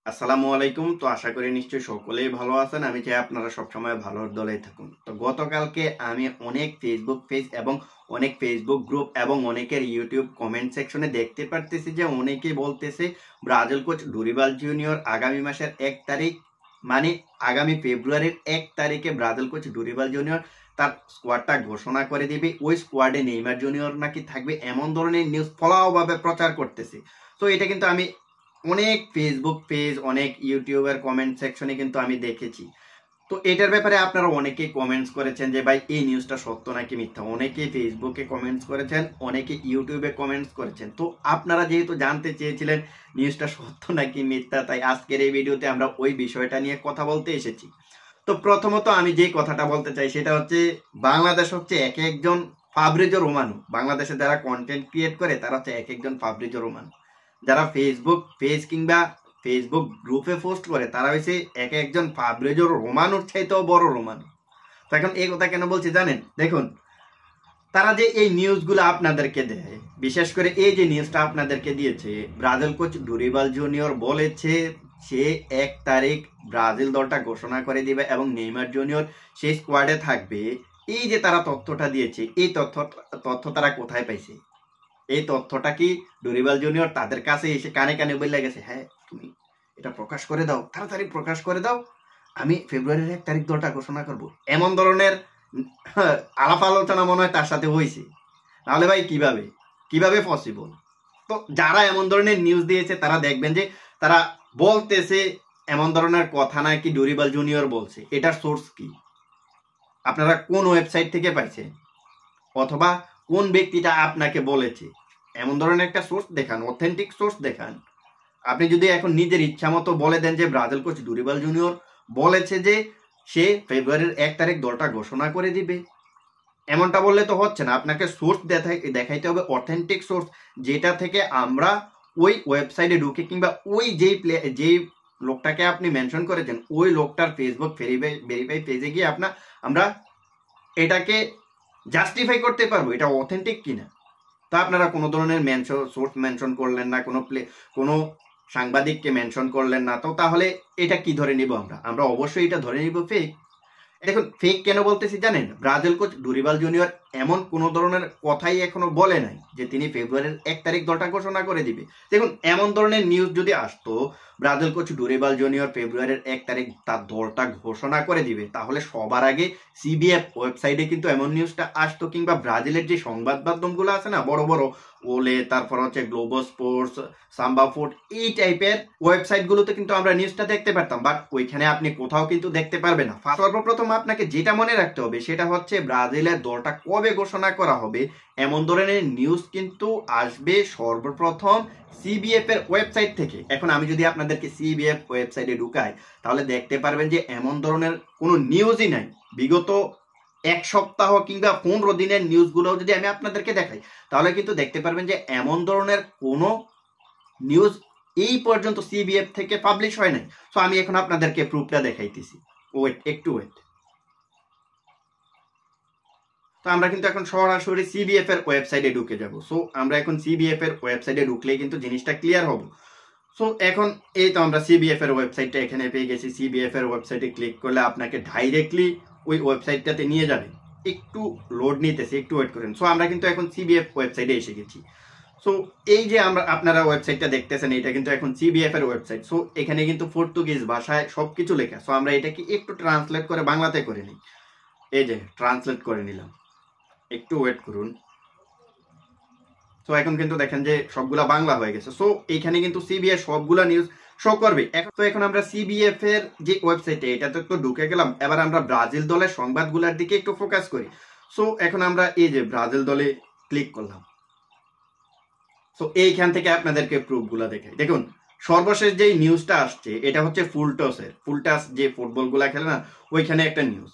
আসসালামু আলাইকুম। তো আশা করি নিশ্চয়ই সকলেই ভালো আছেন। আমি চাই আপনারা সবসময় ভালোর দলেই থাকুন। তো গতকালকে আমি অনেক ফেসবুক পেজ এবং অনেক ফেসবুক গ্রুপ এবং অনেকের ইউটিউব কমেন্ট সেকশনে দেখতে পারতেছি যে অনেকেই বলতেছে ব্রাজিল কোচ ডুরিবাল জুনিয়র আগামী মাসের 1 তারিখ মানে আগামী ফেব্রুয়ারির 1 তারিখে ব্রাজিল কোচ ডুরিবাল জুনিয়র তার স্কোয়াডটা ঘোষণা করে দিবে। ওই স্কোয়াডে নেইমার জুনিয়র নাকি থাকবে, এমন ধরনের নিউজ ফলাওভাবে প্রচার করতেছে। তো এটা কিন্তু আমি অনেক ফেসবুক পেজ অনেক ইউটিউবের কমেন্ট সেকশনে কিন্তু আমি দেখেছি। তো এটার ব্যাপারে আপনারা অনেকেই কমেন্টস করেছেন যে ভাই এই নিউজটা সত্য নাকি মিথ্যা। অনেকেই ফেসবুকে কমেন্টস করেছেন, অনেকে ইউটিউবে কমেন্টস করেছেন। তো আপনারা যেহেতু জানতে চেয়েছিলেন নিউজটা সত্য নাকি মিথ্যা, তাই আজকের এই ভিডিওতে আমরা ওই বিষয়টা নিয়ে কথা বলতে এসেছি। তো প্রথমত আমি যে কথাটা বলতে চাই সেটা হচ্ছে বাংলাদেশ হচ্ছে এক একজন ফাব্রিজো রোমানো। বাংলাদেশে যারা কন্টেন্ট ক্রিয়েট করে তারা হচ্ছে এক একজন ফাব্রিজো রোমানো। যারা ফেসবুক পেজ কিংবা ফেসবুক গ্রুপে পোস্ট করে তারা হচ্ছে এক একজন ফাব্রিজো রোমানোর চাইতেও বড় রোমানো। তো এখন এই কথা কেন বলছি জানেন? দেখুন, তারা যে এই নিউজগুলো আপনাদেরকে দেয়, বিশেষ করে এই যে নিউজটা আপনাদেরকে দিয়েছে, ব্রাজিল কোচ ডুরিবাল জুনিয়র বলেছে সে 1 তারিখ ব্রাজিল দলটা ঘোষণা করে দিবে এবং নেইমার জুনিয়র সেই স্কোয়াডে থাকবে। এই যে তারা তথ্যটা দিয়েছে, এই তথ্য তারা কোথায় পাইছে? এই তথ্যটা কি ডুরিবাল জুনিয়র তাদের কাছে এসে কানে কানে বলে গেছে, হ্যাঁ তুমি এটা প্রকাশ করে দাও, তাড়াতাড়ি প্রকাশ করে দাও, আমি ফেব্রুয়ারির 1 তারিখ দলটা ঘোষণা করব, এমন ধরনের আলাপ আলোচনা মনে হয় তার সাথে হয়েছে? নাহলে ভাই কিভাবে কিভাবে পসিবল? তো যারা এমন ধরনের নিউজ দিয়েছে তারা দেখবেন যে তারা বলতেছে এমন ধরনের কথা নাকি ডুরিবাল জুনিয়র বলছে। এটার সোর্স কি? আপনারা কোন ওয়েবসাইট থেকে পাইছেন, অথবা কোন ব্যক্তিটা আপনাকে বলেছে? এমন ধরনের একটা সোর্স দেখান, অথেন্টিক সোর্স দেখান। আপনি যদি এখন নিজের ইচ্ছা মতো বলে দেন যে ব্রাজিল কোচ ডুরিবাল জুনিয়র বলেছে যে সে ফেব্রুয়ারির 1 তারিখ দলটা ঘোষণা করে দিবে, এমনটা বললে তো হচ্ছে না। আপনাকে সোর্স দেখাইতে হবে, অথেন্টিক সোর্স, যেটা থেকে আমরা ওই ওয়েবসাইটে ঢুকে কিংবা ওই যেই লোকটাকে আপনি মেনশন করেছেন ওই লোকটার ফেসবুক ভেরিফাই পেজে গিয়ে আমরা এটাকে জাস্টিফাই করতে পারবো এটা অথেন্টিক কিনা। তা আপনারা কোনো ধরনের সোর্স মেনশন করলেন না, কোনো সাংবাদিককে মেনশন করলেন না। তো তাহলে এটা কি ধরে নিব? আমরা অবশ্যই এটা ধরে নিব ফেক। দেখুন, ফেক কেন বলতেছি জানেন? ব্রাজিল কোচ ডুরিবাল জুনিয়র এমন কোন ধরনের কথাই এখনো বলে নাই যে তিনি ফেব্রুয়ারির 1 তারিখ দলটা ঘোষণা করে দিবে। দেখুন, এমন ধরনের নিউজ যদি আসতো ব্রাজিল কোচ ডুরিবাল জুনিয়র ফেব্রুয়ারির 1 তারিখ তার দলটা ঘোষণা করে দিবে, তাহলে সবার আগে সিবিএফ ওয়েবসাইটে কিন্তু এমন নিউজটা আসতো, কিংবা ব্রাজিলের যে সংবাদ মাধ্যমগুলো আছে না বড় বড়, ওলে, তারপর হচ্ছে গ্লোবো স্পোর্টস, সাম্বা ফুড, এই টাইপের ওয়েবসাইটগুলোতে কিন্তু আমরা নিউজটা দেখতে পারতাম। বাট ওইখানে আপনি কোথাও কিন্তু দেখতে পারবেন না। সর্বপ্রথম আপনাকে যেটা মনে রাখতে হবে সেটা হচ্ছে ব্রাজিলের দলটা কবে ঘোষণা করা হবে এমন ধরনের নিউজ কিন্তু আসবে সর্বপ্রথম সিবিএফ এর ওয়েবসাইট থেকে। এখন আমি যদি আপনাদেরকে সিবিএফ ওয়েবসাইটে ঢুকাই তাহলে দেখতে পারবেন যে এমন ধরনের কোনো নিউজই নাই। বিগত 1 সপ্তাহ কিংবা 15 দিনের নিউজগুলো যদি আমি আপনাদেরকে দেখাই তাহলে কিন্তু দেখতে পারবেন যে এমন ধরনের কোনো নিউজ এই পর্যন্ত সিবিএফ থেকে পাবলিশ হয় নাই। সো আমি এখন আপনাদেরকে প্রুফটা দেখাইতেছি, একটু ওয়েট। তো আমরা কিন্তু এখন সরাসরি সিবিএফ এর ওয়েবসাইটে ঢুকে যাব। সো আমরা এখন সিবিএফ এর ওয়েবসাইটে ঢুকলেই কিন্তু জিনিসটা ক্লিয়ার হবে। সো এখন এই তো আমরা সিবিএফ এর ওয়েবসাইটটা এখানে পেয়ে গেছি। সিবিএফ এর ওয়েবসাইটে ক্লিক করলে আপনাকে ডাইরেক্টলি ওই ওয়েবসাইটটাতে নিয়ে যাবে। একটু লোড নিতেছে, একটু ওয়েট করেন। সো আমরা কিন্তু এখন সিবিএফ ওয়েবসাইটে এসে গেছি। সো এই যে আপনারা ওয়েবসাইটটা দেখতেছেন এটা কিন্তু এখন সিবিএফ এর ওয়েবসাইট। সো এখানে কিন্তু পর্তুগিজ ভাষায় সবকিছু লেখা। সো আমরা এটাকে একটু ট্রান্সলেট করে বাংলাতে করে নিই। এই যে ট্রান্সলেট করে নিলাম, একটু ওয়েট করুন। তো এখন কিন্তু দেখেন যে সবগুলা বাংলা হয়ে গেছে। সো এইখানে কিন্তু সিবিএফ সবগুলা নিউজ শো করবে। এখন আমরা সিবিএফ এর যে ওয়েবসাইটে এটাতে একটু ঢুকে গেলাম। এবার আমরা ব্রাজিল দলের সংবাদগুলোর দিকে একটু ফোকাস করি। সো এখন আমরা এই যে ব্রাজিল দলে ক্লিক করলাম। সো এইখান থেকে আপনাদেরকে প্রুফগুলো দেখাই। দেখুন, সর্বশেষ যে নিউজটা আসছে এটা হচ্ছে ফুলটাস যে ফুটবলগুলা খেলে না ওইখানে একটা নিউজ।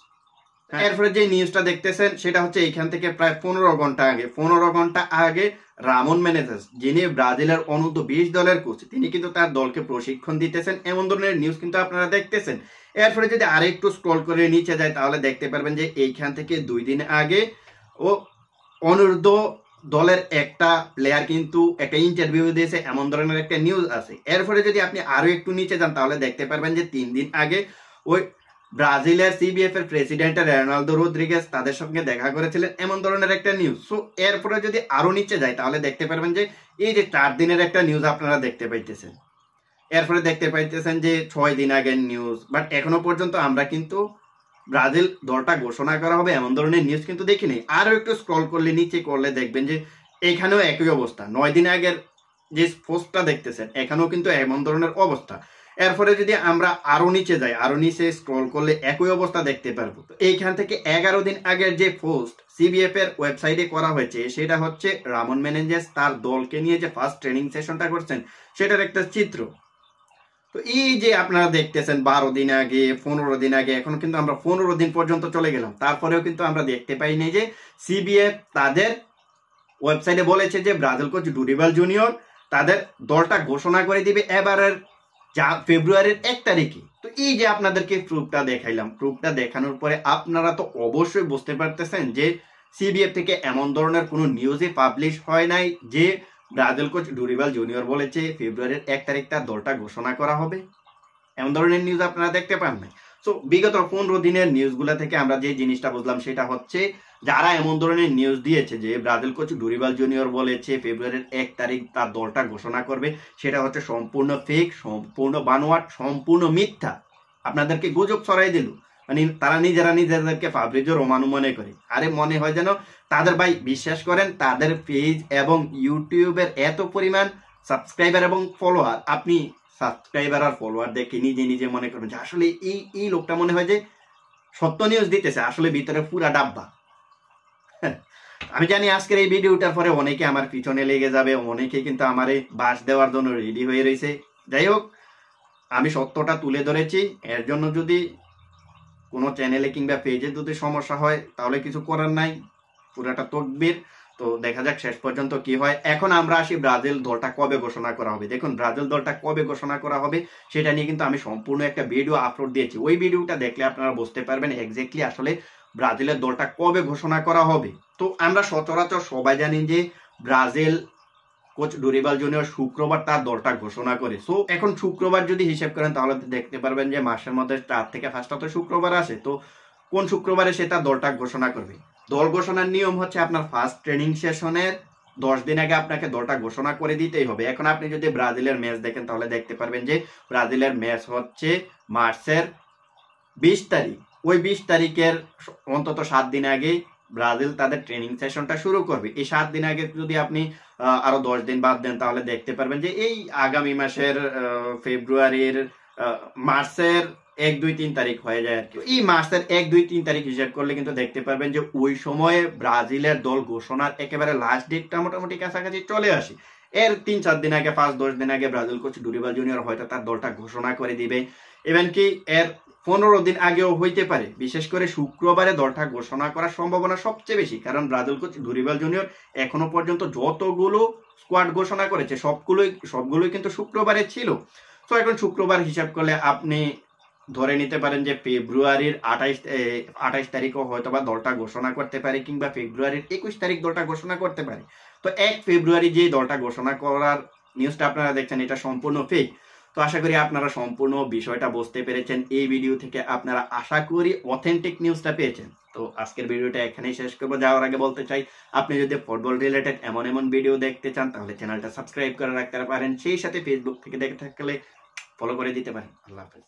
এরপরে যে নিউজটা দেখতেছেন সেটা হচ্ছে এইখান থেকে প্রায় 15 ঘন্টা আগে রামন মেনেজেস, যিনি ব্রাজিলের অনূর্ধ্ব 20 দলের কোচ, তিনি কিন্তু তার দলকে প্রশিক্ষণ দিতেছেন। এমন ধরনের নিউজ কিন্তু আপনারা দেখতেছেন। এরপরে যদি আরেকটু স্ক্রল করে নিচে যায় তাহলে দেখতে পারবেন যে এইখান থেকে 2 দিন আগে ও অনূর্ধ্ব দলের একটা প্লেয়ার কিন্তু একটা ইন্টারভিউ দিয়েছে, এমন ধরনের একটা নিউজ আছে। এরপরে যদি আপনি আরো একটু নিচে যান তাহলে দেখতে পারবেন যে 3 দিন আগে ওই ব্রাজিলের সিবিএফ এর প্রেসিডেন্ট রোনালদো রদ্রিগেজ তাদের সঙ্গে দেখা করেছিলেন, এমন ধরনের একটা নিউজ। সো এরপরে যদি আরো নিচে যায় তাহলে দেখতে পারবেন যে এই যে 4 দিনের একটা নিউজ আপনারা দেখতে পাইতেছেন। এরপরে দেখতে পাইতেছেন যে 6 দিন আগের নিউজ, বাট এখনো পর্যন্ত আমরা কিন্তু ব্রাজিল দলটা ঘোষণা করা হবে এমন ধরনের নিউজ কিন্তু দেখিনি। আরো একটু স্ক্রল করলে নিচে করলে দেখবেন যে এখানেও একই অবস্থা। 9 দিন আগের যে পোস্টটা দেখতেছেন এখানেও কিন্তু এমন ধরনের অবস্থা। এরপরে যদি আমরা আরো নিচে যাই, আরো নিচে স্ক্রল করলে একই অবস্থা দেখতে পারবো। তো এইখান থেকে 11 দিন আগের যে পোস্ট সিবিএফ এর ওয়েবসাইটে করা হয়েছে সেটা হচ্ছে রামন মেনেজেস তার দলকে নিয়ে যে ফার্স্ট ট্রেনিং সেশনটা করছেন সেটার একটা চিত্র। তো এই যে আপনারা দেখতেছেন 12 দিন আগে, 15 দিন আগে, এখন কিন্তু আমরা 15 দিন পর্যন্ত চলে গেলাম, তারপরেও কিন্তু আমরা দেখতে পাইনি যে সিবিএফ তাদের ওয়েবসাইটে বলেছে যে ব্রাজিল কোচ ডুরিবাল জুনিয়র তাদের দলটা ঘোষণা করে দিবে এবারের ফেব্রুয়ারির 1 তারিখে। তো এই যে আপনাদেরকে প্রুফটা দেখাইলাম, প্রুফটা দেখানোর পরে আপনারা তো অবশ্যই বুঝতে পারতেছেন যে সিবিএফ থেকে এমন ধরনের কোনো নিউজে পাবলিশ হয় নাই যে ব্রাজিল কোচ ডুরিবাল জুনিয়র বলেছে ফেব্রুয়ারির 1 তারিখ তার দলটা ঘোষণা করা হবে, এমন ধরনের নিউজ আপনারা দেখতে পান নাই। সো বিগত 15 দিনের নিউজগুলা থেকে আমরা যে জিনিসটা বুঝলাম সেটা হচ্ছে যারা এমন ধরনের নিউজ দিয়েছে যে ব্রাজিল কোচ ডুরিবাল জুনিয়র বলেছে ফেব্রুয়ারির 1 তারিখ তার দলটা ঘোষণা করবে, সেটা হচ্ছে সম্পূর্ণ ফেক, সম্পূর্ণ বানোয়াট, সম্পূর্ণ মিথ্যা। আপনাদেরকে গুজব ছড়াই দিল, মানে তারা নিজেদেরকে ফাব্রিজো রোমানো মনে করে। আরে মনে হয় যেন তাদের ভাই বিশ্বাস করেন তাদের পেজ এবং ইউটিউবের এত পরিমাণ সাবস্ক্রাইবার এবং ফলোয়ার, আপনি সাবস্ক্রাইবার আর ফলোয়ার দেখে নিজে মনে করবেন যে আসলে এই লোকটা মনে হয় যে সত্য নিউজ দিতেছে, আসলে ভিতরে পুরা ডাব্বা। আমি জানি আজকের এই ভিডিওটার পরে অনেকে আমার পিছনে লেগে যাবে, অনেকে কিন্তু আমার এই বাস দেওয়ার জন্য রেডি হয়ে রয়েছে। যাই হোক, আমি সত্যটা তুলে ধরেছি, এর জন্য যদি কোনো চ্যানেলে কিংবা পেজে যদি সমস্যা হয় তাহলে কিছু করার নাই, পুরাটা তকবির। তো দেখা যাক শেষ পর্যন্ত কি হয়। এখন আমরা আসি ব্রাজিল দলটা কবে ঘোষণা করা হবে। দেখুন, ব্রাজিল দলটা কবে ঘোষণা করা হবে সেটা নিয়ে কিন্তু আমি সম্পূর্ণ একটা ভিডিও আপলোড দিয়েছি। ওই ভিডিওটা দেখলে আপনারা বুঝতে পারবেন এক্স্যাক্টলি আসলে ব্রাজিলের দলটা কবে ঘোষণা করা হবে। তো আমরা সচরাচর সবাই জানি যে ব্রাজিল কোচ ডুরিবাল জুনিয়র শুক্রবার তার দলটা ঘোষণা করে। সো এখন শুক্রবার যদি হিসেব করেন তাহলে দেখতে পারবেন যে মাসের মধ্যে 4 থেকে 5টা তো শুক্রবার আসে। তো কোন শুক্রবারে সে তার দলটা ঘোষণা করবে? দল ঘোষণার নিয়ম হচ্ছে আপনার ফার্স্ট ট্রেনিং সেশনের 10 দিন আগে আপনাকে দলটা ঘোষণা করে দিতেই হবে। এখন আপনি যদি ব্রাজিলের ম্যাচ দেখেন তাহলে দেখতে পারবেন যে ব্রাজিলের ম্যাচ হচ্ছে মার্চের 20 তারিখ। ওই 20 তারিখের অন্তত 7 দিন আগে ব্রাজিল তাদের ট্রেনিং সেশনটা শুরু করবে। এই 7 দিন আগে যদি আপনি আরো 10 দিন বাদ দেন তাহলে দেখতে পারবেন যে এই আগামী মাসের ফেব্রুয়ারির মার্চের 1, 2, 3 তারিখ হয়ে যায় আর কি। এই মার্চের 1, 2, 3 তারিখ হিসাব করলে কিন্তু দেখতে পারবেন যে ওই সময়ে ব্রাজিলের দল ঘোষণার একেবারে লাস্ট ডেটটা মোটামুটি কাছাকাছি চলে আসে। এর 3-4 দিন আগে, 5-10 দিন আগে ব্রাজিল কোচ ডুরিবাল জুনিয়র হয়তো তার দলটা ঘোষণা করে দিবে। ইভেন কি এর 15 দিন আগেও হইতে পারে। বিশেষ করে শুক্রবারে দলটা ঘোষণা করার সম্ভাবনা সবচেয়ে বেশি, কারণ ব্রাজিল কোচ ডুরিবাল জুনিয়র এখনো পর্যন্ত যতগুলো স্কোয়াড ঘোষণা করেছে সবগুলোই কিন্তু শুক্রবারে ছিল। তো এখন শুক্রবার হিসাব করলে আপনি ধরে নিতে পারেন যে ফেব্রুয়ারির 28 তারিখও হয়তো বা দলটা ঘোষণা করতে পারে, কিংবা ফেব্রুয়ারির 21 তারিখ দলটা ঘোষণা করতে পারে। তো 1 ফেব্রুয়ারি যে দলটা ঘোষণা করার নিউজটা আপনারা দেখছেন এটা সম্পূর্ণ ফেক। তো আশা করি আপনারা সম্পূর্ণ বিষয়টা বুঝতে পেরেছেন। এই ভিডিও থেকে আপনারা আশা করি অথেন্টিক নিউজটা পেয়েছেন। তো আজকের ভিডিওটা এখানেই শেষ করবো। যাওয়ার আগে বলতে চাই, আপনি যদি ফুটবল রিলেটেড এমন ভিডিও দেখতে চান তাহলে চ্যানেলটা সাবস্ক্রাইব করে রাখতে পারেন। সেই সাথে ফেসবুক থেকে দেখে থাকলে ফলো করে দিতে পারেন। আল্লাহ হাফেজ।